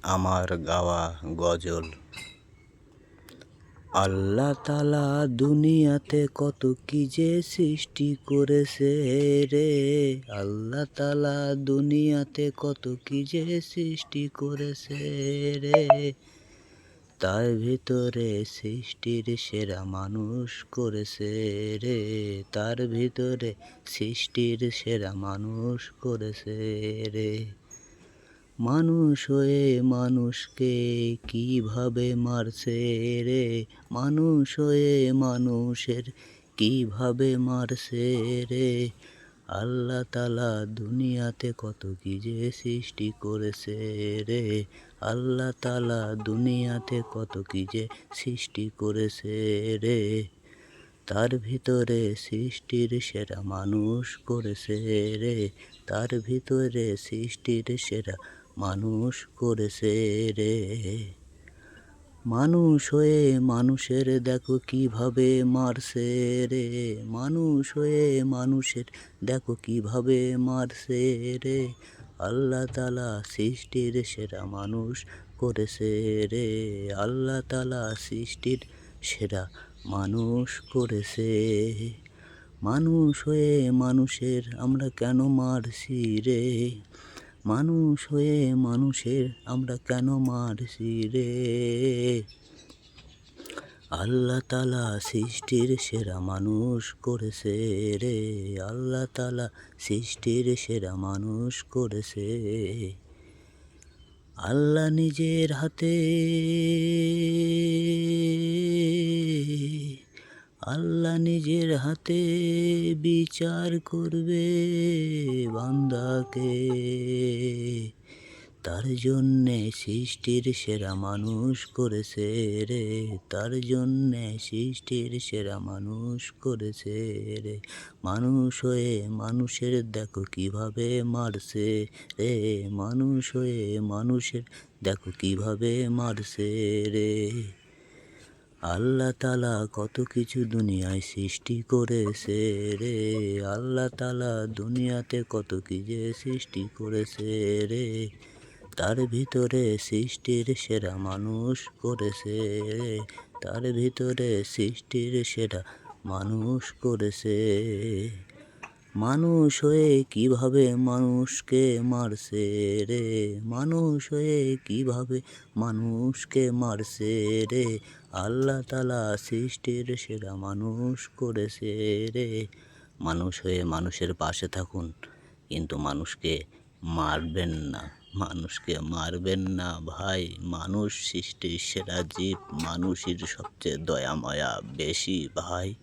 আমার গাওয়া গজল। আল্লাহ তাআলা দুনিয়াতে কত কি যে সৃষ্টি করেছে রে। আল্লাহ তাআলা দুনিয়াতে কত কি যে সৃষ্টি করেছে রে। তার ভিতরে সৃষ্টির সেরা মানুষ করেছে রে। তার ভিতরে সৃষ্টির সেরা মানুষ করেছে রে। মানুষ হয়ে মানুষকে কিভাবে মারছে রে। মানুষ হয়ে মানুষের কিভাবে মারছে রে। আল্লাহ তাআলা দুনিয়াতে কত কি যে সৃষ্টি করেছে রে। আল্লাহ তাআলা দুনিয়াতে কত কি যে সৃষ্টি করেছে রে। তার ভিতরে সৃষ্টির সেরা মানুষ করেছে রে। তার ভিতরে সৃষ্টির সেরা মানুষ করেছে রে। মানুষ হয়ে মানুষের দেখো কিভাবে মারছে রে। মানুষ হয়ে মানুষের দেখো কিভাবে মারছে রে। আল্লাহ তাআলা সৃষ্টির সেরা মানুষ করেছে রে। আল্লাহ তাআলা সৃষ্টির সেরা মানুষ করেছে। মানুষ হয়ে মানুষের আমরা কেন মারছি রে। মানুষ হয়ে মানুষের আমরা কেন মারছি রে। আল্লাহ তাআলা সৃষ্টির সেরা মানুষ করেছে রে। আল্লাহ তাআলা সৃষ্টির সেরা মানুষ করেছে। আল্লাহ নিজের হাতে আল্লাহ নিজের হাতে বিচার করবে বান্দাকে। তার জন্যে সৃষ্টির সেরা মানুষ করেছে রে। তার জন্যে সৃষ্টির সেরা মানুষ করেছে রে। মানুষ হয়ে মানুষের দেখো কিভাবে মারছে রে। মানুষ হয়ে মানুষের দেখো কিভাবে মারছে রে। আল্লাহ তাআলা কত কিছু দুনিয়ায় সৃষ্টি করেছে রে। আল্লাহ তাআলা দুনিয়াতে কত কি যে সৃষ্টি করেছে রে। তার ভিতরে সৃষ্টির সেরা মানুষ করেছে রে। তার ভিতরে সৃষ্টির সেরা মানুষ করেছে। মানুষ হয়ে কিভাবে মানুষকে মারছে রে। মানুষ হয়ে কিভাবে মানুষকে মারছে রে। আল্লাহ তাআলা সৃষ্টির সেরা মানুষ করেছে রে। মানুষ হয়ে মানুষের পাশে থাকুন, কিন্তু মানুষকে মারবেন না। মানুষকে মারবেন না ভাই। মানুষ সৃষ্টির সেরা জীব। মানুষের সবচেয়ে দয়া মায়া বেশি ভাই।